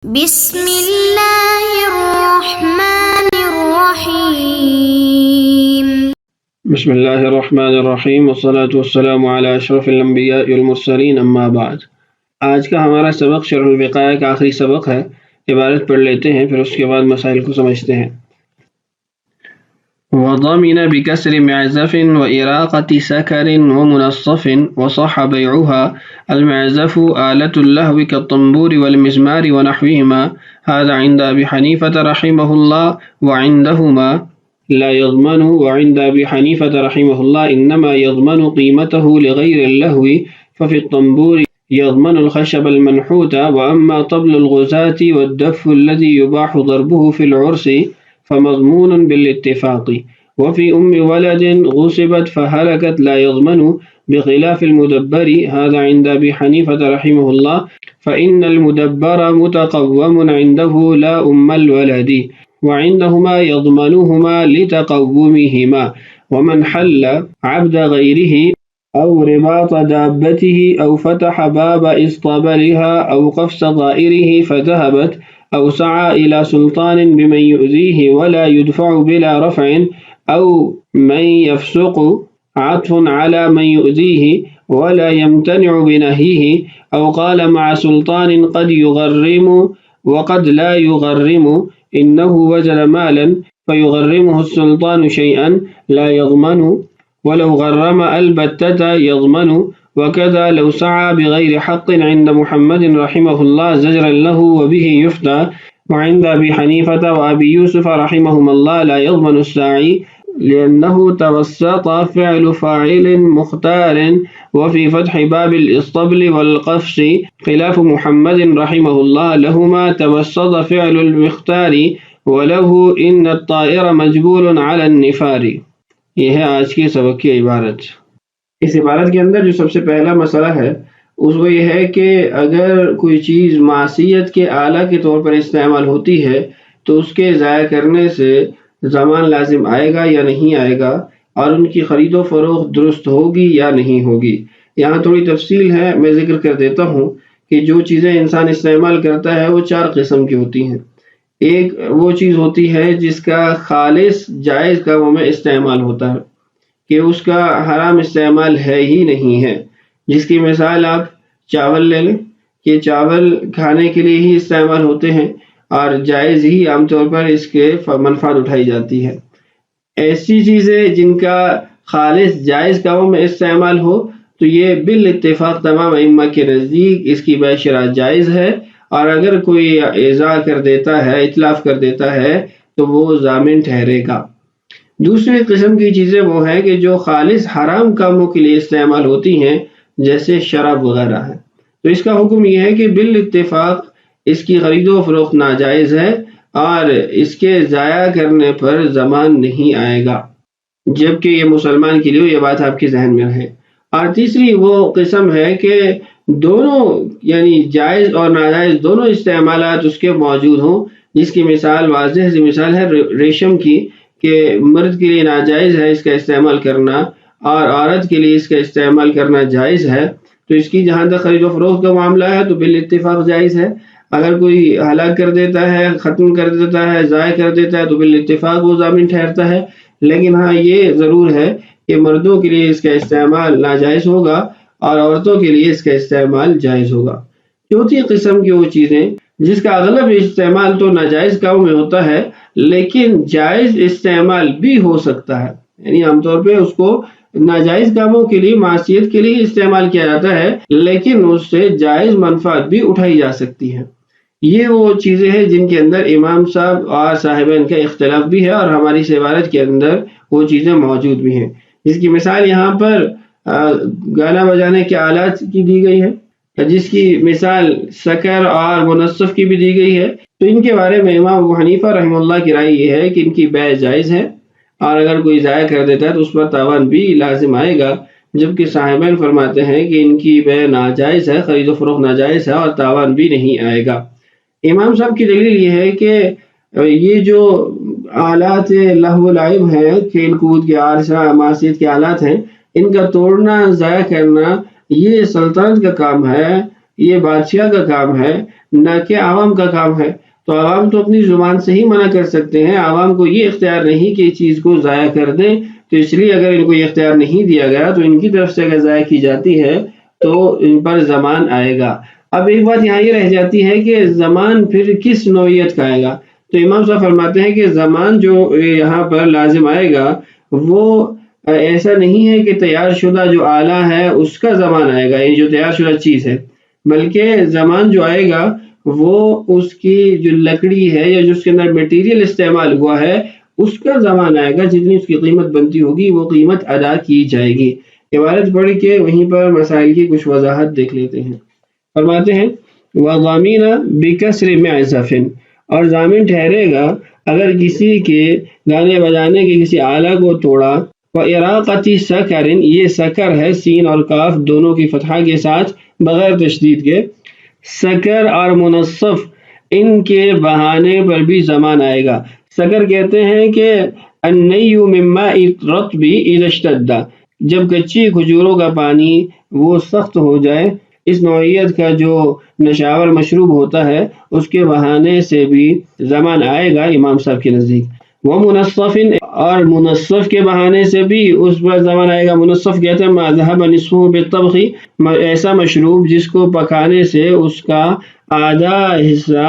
بسم اللہ الرحمن الرحیم بسم اللہ الرحمن الرحیم والصلاة والسلام علی اشرف الانبیاء والمرسلین اما بعد۔ آج کا ہمارا سبق شرح الوقایہ کا آخری سبق ہے۔ عبارت پڑھ لیتے ہیں، پھر اس کے بعد مسائل کو سمجھتے ہیں۔ وضمن بكسر معزف وإراقة سكر ومنصف وصح بيعها المعزف آلة اللهو كالطنبور والمزمار ونحوهما، هذا عند أبي حنيفة رحمه الله وعندهما لا يضمن، وعند أبي حنيفة رحمه الله إنما يضمن قيمته لغير اللهو، ففي الطنبور يضمن الخشب المنحوت، وأما طبل الغزاة والدف الذي يباح ضربه في العرس فمضمون بالاتفاق، وفي ولد غصبت فهلكت لا يضمن بخلاف المدبر، هذا عند أبي حنيفة رحمه الله، فإن المدبر متقوم عنده لا الولد، وعندهما يضمنهما لتقومهما، ومن حل عبد غيره أو رباط دابته أو فتح باب إسطبلها أو قفص طائره فذهبت، أو سعى إلى سلطان بمن يؤذيه ولا يدفع بلا رفع، أو من يفسق عطف على من يؤذيه ولا يمتنع بنهيه، أو قال مع سلطان قد يغرم وقد لا يغرم إنه وجد مالا فيغرمه السلطان شيئا لا يضمن، ولو غرم البتة يضمن، وكذا لو سعى بغير حق عند محمد رحمه الله زجرا له وبه يفتى، وعند أبي حنيفة وأبي يوسف رحمهما الله لا يضمن الساعي لأنه توسط فعل فاعل مختار، وفي فتح باب الإسطبل والقفص خلاف محمد رحمه الله لهما توسط فعل المختار، وله إن الطائر مجبول على النفار۔ یہ ہے آج کے سبق کی عبارت۔ اس عبارت کے اندر جو سب سے پہلا مسئلہ ہے اس وہ یہ ہے کہ اگر کوئی چیز معصیت کے آلہ کے طور پر استعمال ہوتی ہے تو اس کے ضائع کرنے سے ضمان لازم آئے گا یا نہیں آئے گا، اور ان کی خرید و فروخت درست ہوگی یا نہیں ہوگی۔ یہاں تھوڑی تفصیل ہے، میں ذکر کر دیتا ہوں کہ جو چیزیں انسان استعمال کرتا ہے وہ چار قسم کی ہوتی ہیں۔ ایک وہ چیز ہوتی ہے جس کا خالص جائز کاموں میں استعمال ہوتا ہے، کہ اس کا حرام استعمال ہے ہی نہیں ہے، جس کی مثال آپ چاول لے لیں کہ چاول کھانے کے لیے ہی استعمال ہوتے ہیں اور جائز ہی عام طور پر اس کے منفعت اٹھائی جاتی ہے۔ ایسی چیزیں جن کا خالص جائز کاموں میں استعمال ہو تو یہ بالاتفاق تمام ائمہ کے نزدیک اس کی بیع شراء جائز ہے، اور اگر کوئی اضاع کر دیتا ہے، اتلاف کر دیتا ہے تو وہ ضامن ٹھہرے گا۔ دوسری قسم کی چیزیں وہ ہیں کہ جو خالص حرام کاموں کے لیے استعمال ہوتی ہیں، جیسے شراب وغیرہ ہے، تو اس کا حکم یہ ہے کہ بالاتفاق اس کی خرید و فروخت ناجائز ہے اور اس کے ضائع کرنے پر ضمان نہیں آئے گا، جبکہ یہ مسلمان کے لیے یہ بات آپ کے ذہن میں رہے۔ اور تیسری وہ قسم ہے کہ دونوں یعنی جائز اور ناجائز دونوں استعمالات اس کے موجود ہوں، جس کی مثال واضح سی مثال ہے ریشم کی، کہ مرد کے لیے ناجائز ہے اس کا استعمال کرنا اور عورت کے لیے اس کا استعمال کرنا جائز ہے، تو اس کی جہاں تک خرید و فروخت کا معاملہ ہے تو بالاتفاق جائز ہے۔ اگر کوئی ہلاک کر دیتا ہے، ختم کر دیتا ہے، ضائع کر دیتا ہے تو بالاتفاق وہ ضامن ٹھہرتا ہے، لیکن ہاں یہ ضرور ہے کہ مردوں کے لیے اس کا استعمال ناجائز ہوگا اور عورتوں کے لیے اس کا استعمال جائز ہوگا۔ چوتھی قسم کی وہ چیزیں جس کا اغلب استعمال تو ناجائز کاموں میں ہوتا ہے لیکن جائز استعمال بھی ہو سکتا ہے، یعنی عام طور پہ اس کو ناجائز کاموں کے لیے، معصیت کے لیے استعمال کیا جاتا ہے لیکن اس سے جائز منفعت بھی اٹھائی جا سکتی ہے۔ یہ وہ چیزیں ہیں جن کے اندر امام صاحب اور صاحبین کا اختلاف بھی ہے، اور ہماری اس عبارت کے اندر وہ چیزیں موجود بھی ہیں، جس کی مثال یہاں پر گانا بجانے کے آلات کی دی گئی ہے، جس کی مثال سکر اور منصف کی بھی دی گئی ہے۔ تو ان کے بارے میں امام ابو حنیفہ رحمہ اللہ کی رائے یہ ہے کہ ان کی بیع جائز ہے، اور اگر کوئی ضائع کر دیتا ہے تو اس پر تاوان بھی لازم آئے گا، جبکہ صاحبین فرماتے ہیں کہ ان کی بیع ناجائز ہے، خرید و فروخت ناجائز ہے اور تاوان بھی نہیں آئے گا۔ امام صاحب کی دلیل یہ ہے کہ یہ جو آلات لہو و لعب ہیں، کھیل کود کے عرصہ معصیت کے آلات ہیں، ان کا توڑنا ضائع کرنا یہ سلطنت کا کام ہے، یہ بادشاہ کا کام ہے نہ کہ عوام کا کام ہے۔ تو عوام تو اپنی زبان سے ہی منع کر سکتے ہیں، عوام کو یہ اختیار نہیں کہ اس چیز کو ضائع کر دیں۔ تو اس لیے اگر ان کو یہ اختیار نہیں دیا گیا تو ان کی طرف سے اگر ضائع کی جاتی ہے تو ان پر زمان آئے گا۔ اب ایک بات یہاں یہ رہ جاتی ہے کہ زمان پھر کس نوعیت کا آئے گا؟ تو امام صاحب فرماتے ہیں کہ زمان جو یہاں پر لازم آئے گا وہ ایسا نہیں ہے کہ تیار شدہ جو آلہ ہے اس کا زمان آئے گا، یہ جو تیار شدہ چیز ہے، بلکہ زمان جو آئے گا وہ اس کی جو لکڑی ہے یا جو اس کے اندر میٹیریل استعمال ہوا ہے اس کا زمان آئے گا، جتنی اس کی قیمت بنتی ہوگی وہ قیمت ادا کی جائے گی۔ عبارت پڑھ کے وہیں پر مسائل کی کچھ وضاحت دیکھ لیتے ہیں۔ فرماتے ہیں وَضَامِنَ بِكَسْرِ مِعْزَفٍ، اور ضامن ٹھہرے گا اگر کسی کے گانے بجانے کے کسی آلہ کو توڑا۔ وَإِرَاقَةِ سَكَرٍ، یہ سکر ہے، سین اور کاف دونوں کی فتحہ کے ساتھ بغیر تشدید کے۔ سکر اور منصف ان کے بہانے پر بھی زمان آئے گا۔ سکر کہتے ہیں کہ النَّيُّ مِن مَاءِ الرَّطْبِ إِذَا اشْتَدَّ، جب کچی کھجوروں کا پانی وہ سخت ہو جائے، اس نوعیت کا جو نشاور مشروب ہوتا ہے اس کے بہانے سے بھی زمان آئے گا امام صاحب کے نزدیک۔ ومنصف، اور منصف کے بہانے سے بھی اس پر زمان آئے گا۔ منصف کہتے ہیں ما ذهب نصفه بالطبخ، ایسا مشروب جس کو پکانے سے اس کا آدھا حصہ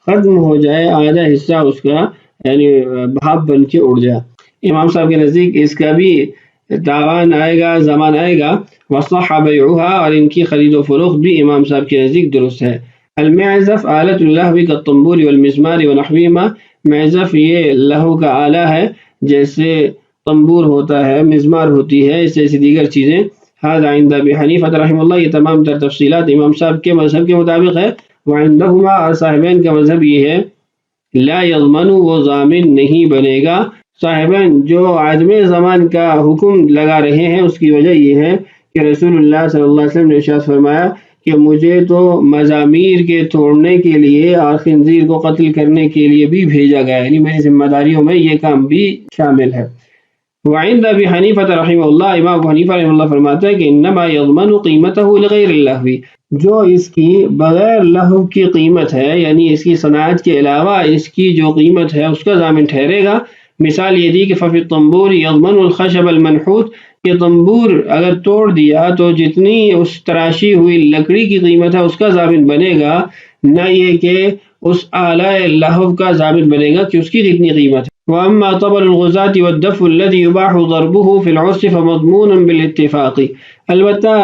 ختم ہو جائے، آدھا حصہ اس کا یعنی بھاپ بن کے اڑ جائے۔ امام صاحب کے نزدیک اس کا بھی تاوان آئے گا، زمان آئے گا۔ وصح بیعها، اور ان کی خرید و فروخت بھی امام صاحب کے نزدیک درست ہے۔ المعزف آلۃ اللہو کالطنبور والمزمار ونحوہما، معزف یہ لہو کا آلہ ہے جیسے طنبور ہوتا ہے، مزمار ہوتی ہے، اس جیسی دیگر چیزیں۔ ھذا عند ابی حنیفہ رحمہ اللہ، یہ تمام تر تفصیلات امام صاحب کے مذہب کے مطابق ہے۔ وعندہما، اور صاحبین کا مذہب یہ ہے، لا یضمن، وہ ضامن نہیں بنے گا۔ صاحبین جو عدم زمان کا حکم لگا رہے ہیں اس کی وجہ یہ ہے کہ رسول اللہ صلی اللہ علیہ وسلم نے ارشاد فرمایا کہ مجھے تو مزامیر کے توڑنے کے لیے اور خنزیر کو قتل کرنے کے لیے بھی بھیجا گیا، یعنی میری ذمہ داریوں میں یہ کام بھی شامل ہے۔ وعند ابی حنیفہ رحمہ اللہ، امام ابو حنیفہ رحمہ اللہ فرماتے ہیں کہ انما یضمن قیمتہ لغیر اللہو، جو اس کی بغیر لہو کی قیمت ہے، یعنی اس کی صنعت کے علاوہ اس کی جو قیمت ہے اس کا ضامن ٹھہرے گا۔ مثال یہ دی کہ ففی الطنبور یضمن الخشب المنحوت، کہ تنبور اگر توڑ دیا تو جتنی اس تراشی ہوئی لکڑی کی قیمت ہے اس کا ضامن بنے گا، نہ یہ کہ اس آلہ لہو کا ضامن بنے گا کہ اس کی کتنی قیمت ہے۔ وَأَمَّا طَبْلُ الْغُزَاةِ وَالدَّفُّ الَّذِي يُبَاحُ ضَرْبُهُ فِي الْعُرْسِ فَمَضْمُونٌ بِالِاتِّفَاقِ، البتہ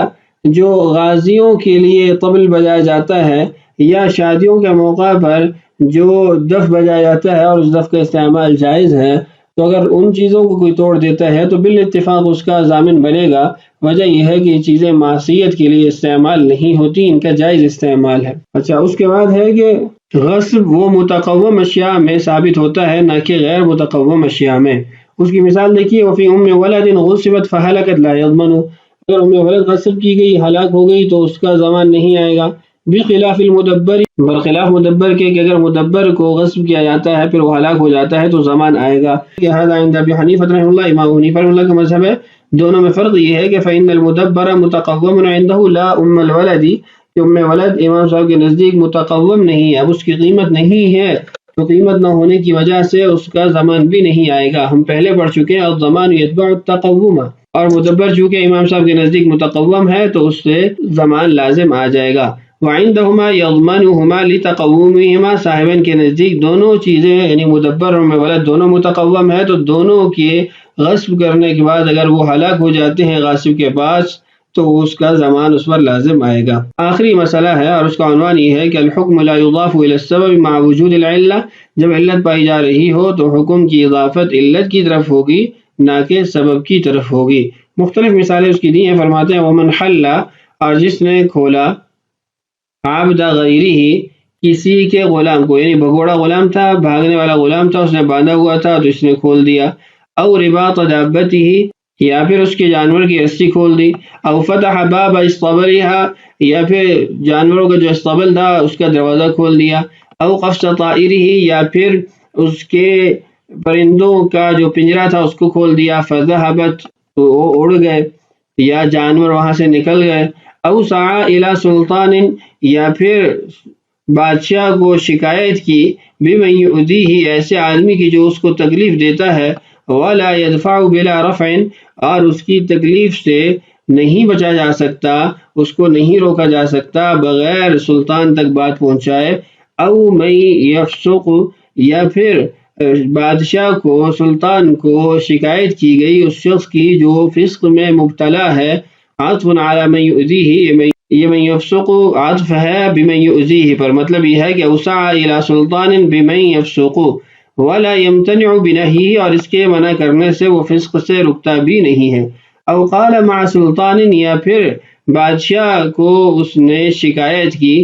جو غازیوں کے لیے طبل بجایا جاتا ہے یا شادیوں کے موقع پر جو دف بجایا جاتا ہے اور اس دف کا استعمال جائز ہے، تو اگر ان چیزوں کو کوئی توڑ دیتا ہے تو بالاتفاق اس کا ضامن بنے گا۔ وجہ یہ ہے کہ یہ چیزیں معصیت کے لیے استعمال نہیں ہوتی، ان کا جائز استعمال ہے۔ اچھا، اس کے بعد ہے کہ غصب وہ متقوم اشیاء میں ثابت ہوتا ہے نہ کہ غیر متقوم اشیاء میں۔ اس کی مثال دیکھیے، وفی ام ولد غصبت فہلکت لا یضمن، اگر ام ولد غصب کی گئی، ہلاک ہو گئی تو اس کا ضمان نہیں آئے گا۔ بخلاف المدبر، برخلاف مدبر کے کہ اگر مدبر کو غصب کیا جاتا ہے پھر وہ ہلاک ہو جاتا ہے تو ضمان آئے گا۔ لہذا عند ابی حنیفہ رحمہ اللہ، امام ابو حنیفہ رحمہ اللہ کا مذہب ہے، دونوں میں فرق یہ ہے کہ فإن المدبر متقوم عنده لا ام الولد، کہ ام ولد امام صاحب کے نزدیک متقوم نہیں ہے، اب اس کی قیمت نہیں ہے، تو قیمت نہ ہونے کی وجہ سے اس کا ضمان بھی نہیں آئے گا۔ ہم پہلے پڑھ چکے ہیں الضمان یتبع التقوم، اور مدبر چونکہ امام صاحب کے نزدیک متقوم ہے تو اس سے ضمان لازم آ جائے گا۔ وعندہما یضمنہما لتقومہما، صاحبین کے نزدیک دونوں چیزیں یعنی مدبر اور ولد دونوں متقوم ہے، تو دونوں کے غصب کرنے کے بعد اگر وہ ہلاک ہو جاتے ہیں غاصب کے پاس تو اس کا ضمان اس پر لازم آئے گا۔ آخری مسئلہ ہے اور اس کا عنوان یہ ہے کہ الحکم لا یضاف الی السبب مع وجود العلہ، جب علت پائی جا رہی ہو تو حکم کی اضافت علت کی طرف ہوگی نہ کہ سبب کی طرف ہوگی۔ مختلف مثالیں اس کی دی ہیں، فرماتے ہیں ومن حل، اور جس نے کھولا عبد غیرہ، کسی کے غلام کو، یعنی بھگوڑا غلام تھا، بھاگنے والا غلام تھا، اس نے باندھا ہوا تھا تو اس نے کھول دیا۔ او رباط دابتہ، یا پھر اس کے جانور کی رسی کھول دی۔ او فتح باب اسطبلھا، یا پھر جانوروں کا جو اسطبل تھا اس کا دروازہ کھول دیا۔ او قفص طائرہ، یا پھر اس کے پرندوں کا جو پنجرا تھا اس کو کھول دیا۔ فذهبت، تو وہ اڑ گئے یا جانور وہاں سے نکل گئے۔ او سعى الى سلطان یا پھر بادشاہ کو شکایت کی بمن یؤذیہ ایسے آدمی کی جو اس کو تکلیف دیتا ہے، ولا يدفع بلا رفع اور اس کی تکلیف سے نہیں بچا جا سکتا، اس کو نہیں روکا جا سکتا بغیر سلطان تک بات پہنچائے، او من یفسق یا پھر بادشاہ کو سلطان کو شکایت کی گئی اس شخص کی جو فسق میں مبتلا ہے، عطف علی من یؤذیہ، یہ من یفسق عطف ہے بمن یؤذیہ پر، مطلب یہ ہے کہ اوسع الی سلطان بمن یفسق ولا یمتنع بنہیہ اور اس کے منع کرنے سے وہ فسق سے رکتا بھی نہیں ہے، او قال مع سلطان یا پھر بادشاہ کو اس نے شکایت کی،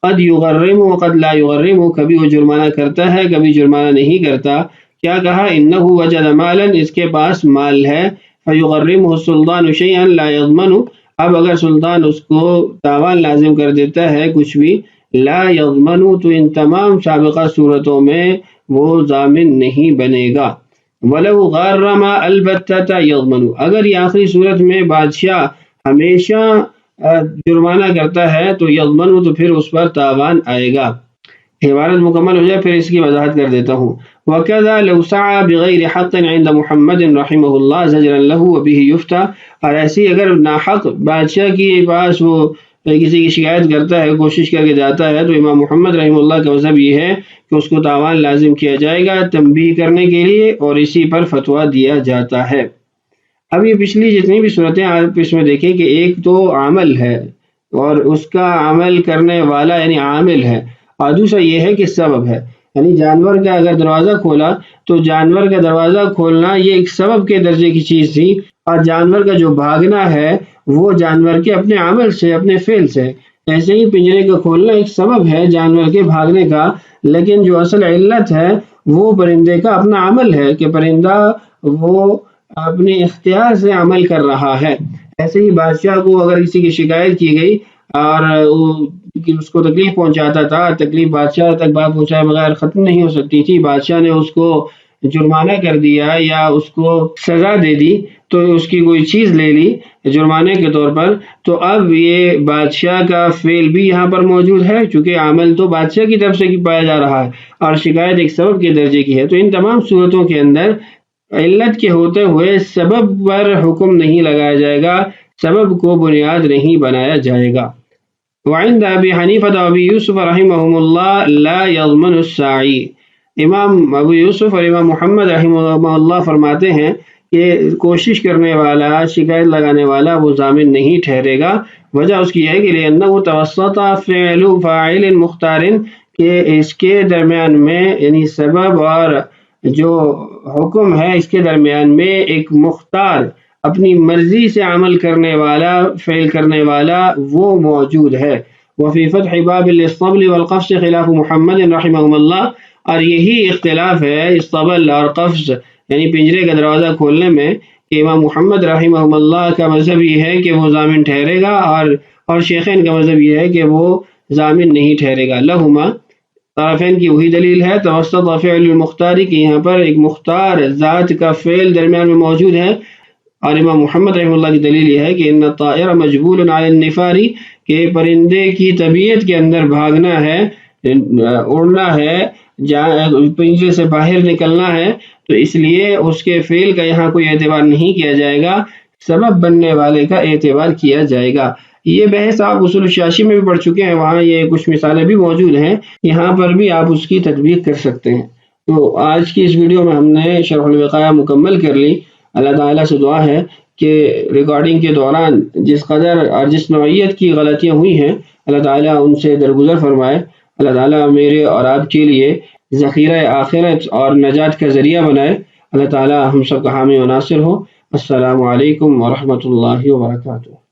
قد یغرم و قد لا یغرم، کبھی وہ جرمانہ کرتا ہے کبھی جرمانہ نہیں کرتا، کیا کہا انہ وجد مالا اس کے پاس مال ہے، فیغرمہ السلطان شیئا لا یضمن اب اگر سلطان اس کو تاوان لازم کر دیتا ہے کچھ بھی، لا یضمن تو ان تمام سابقہ صورتوں میں وہ ضامن نہیں بنے گا، ولو غرم البتہ یضمن اگر یہ آخری صورت میں بادشاہ ہمیشہ جرمانہ کرتا ہے تو یضمن تو پھر اس پر تاوان آئے گا۔ عبارت مکمل ہو جائے پھر اس کی وضاحت کر دیتا ہوں۔ وَكَذَا لَوْ سَعَى بِغَيْرِ حَقٍ عِنْدَ مُحَمَّدٍ رَحِمَهُ اللَّهُ زَجْرًا لَهُ وَبِهِ يُفْتَى اور ایسی اگر ناحق بادشاہ کے پاس وہ کسی کی شکایت کرتا ہے کوشش کر کے جاتا ہے تو امام محمد رحمہ اللہ کا مذہب یہ ہے کہ اس کو تاوان لازم کیا جائے گا تنبیہ کرنے کے لیے اور اسی پر فتویٰ دیا جاتا ہے۔ اب یہ پچھلی جتنی بھی صورتیں آپ اس میں دیکھیں کہ ایک تو عمل ہے اور اس کا عمل کرنے والا یعنی عامل ہے، اور دوسرا یہ ہے کہ سبب ہے، یعنی جانور کا اگر دروازہ کھولا تو جانور کا دروازہ کھولنا یہ ایک سبب کے درجے کی چیز تھی، اور جانور کا جو بھاگنا ہے وہ جانور کے اپنے عمل سے اپنے فعل سے، ایسے ہی پنجرے کا کھولنا ایک سبب ہے جانور کے بھاگنے کا، لیکن جو اصل علت ہے وہ پرندے کا اپنا عمل ہے کہ پرندہ وہ اپنے اختیار سے عمل کر رہا ہے۔ ایسے ہی بادشاہ کو اگر کسی کی شکایت کی گئی اور اس کو تکلیف پہنچاتا تھا، تکلیف بادشاہ تک بات پہنچائے بغیر ختم نہیں ہو سکتی تھی، بادشاہ نے اس کو جرمانہ کر دیا یا اس کو سزا دے دی تو اس کی کوئی چیز لے لی جرمانے کے طور پر، تو اب یہ بادشاہ کا فعل بھی یہاں پر موجود ہے چونکہ عمل تو بادشاہ کی طرف سے پایا جا رہا ہے اور شکایت ایک سبب کے درجے کی ہے، تو ان تمام صورتوں کے اندر علت کے ہوتے ہوئے سبب پر حکم نہیں لگایا جائے گا، سبب کو بنیاد نہیں بنایا جائے گا۔ وعند ابی حنیفہ و ابی یوسف رحمہم اللہ لا یضمن الساعی، امام ابو یوسف اور امام محمد رحمہ اللہ فرماتے ہیں کہ کوشش کرنے والا شکایت لگانے والا وہ ضامن نہیں ٹھہرے گا، وجہ اس کی ہے کہ لأنہ توسط فعل فاعل مختار کہ اس کے درمیان میں یعنی سبب اور جو حکم ہے اس کے درمیان میں ایک مختار اپنی مرضی سے عمل کرنے والا فعل کرنے والا وہ موجود ہے۔ وفی فتح باب الاسطبل والقفص خلاف محمد رحمہ اللہ اور یہی اختلاف ہے اسطبل اور قفص یعنی پنجرے کا دروازہ کھولنے میں کہ امام محمد رحمہ اللہ کا مذہب یہ ہے کہ وہ ضامن ٹھہرے گا اور شیخین کا مذہب یہ ہے کہ وہ ضامن نہیں ٹھہرے گا۔ لہما طرفین کی وہی دلیل ہے، توسط فعل المختاری کہ یہاں پر ایک مختار ذات کا فعل درمیان میں موجود ہے، اور امام محمد رحمہ اللہ کی دلیل یہ ہے کہ ان الطائر مجبول علی النفار کہ پرندے کی طبیعت کے اندر بھاگنا ہے، اڑنا ہے، پنجرے سے باہر نکلنا ہے، تو اس لیے اس کے فعل کا یہاں کوئی اعتبار نہیں کیا جائے گا، سبب بننے والے کا اعتبار کیا جائے گا۔ یہ بحث آپ اصول الشاشی میں بھی پڑھ چکے ہیں، وہاں یہ کچھ مثالیں بھی موجود ہیں، یہاں پر بھی آپ اس کی تطبیق کر سکتے ہیں۔ تو آج کی اس ویڈیو میں ہم نے شرح الوقایہ مکمل کر لی۔ اللہ تعالیٰ سے دعا ہے کہ ریکارڈنگ کے دوران جس قدر اور جس نوعیت کی غلطیاں ہوئی ہیں اللہ تعالیٰ ان سے درگزر فرمائے، اللہ تعالیٰ میرے اور آپ کے لیے ذخیرہ آخرت اور نجات کا ذریعہ بنائے، اللہ تعالیٰ ہم سب کا حامی و ناصر ہو۔ السلام علیکم ورحمۃ اللہ وبرکاتہ۔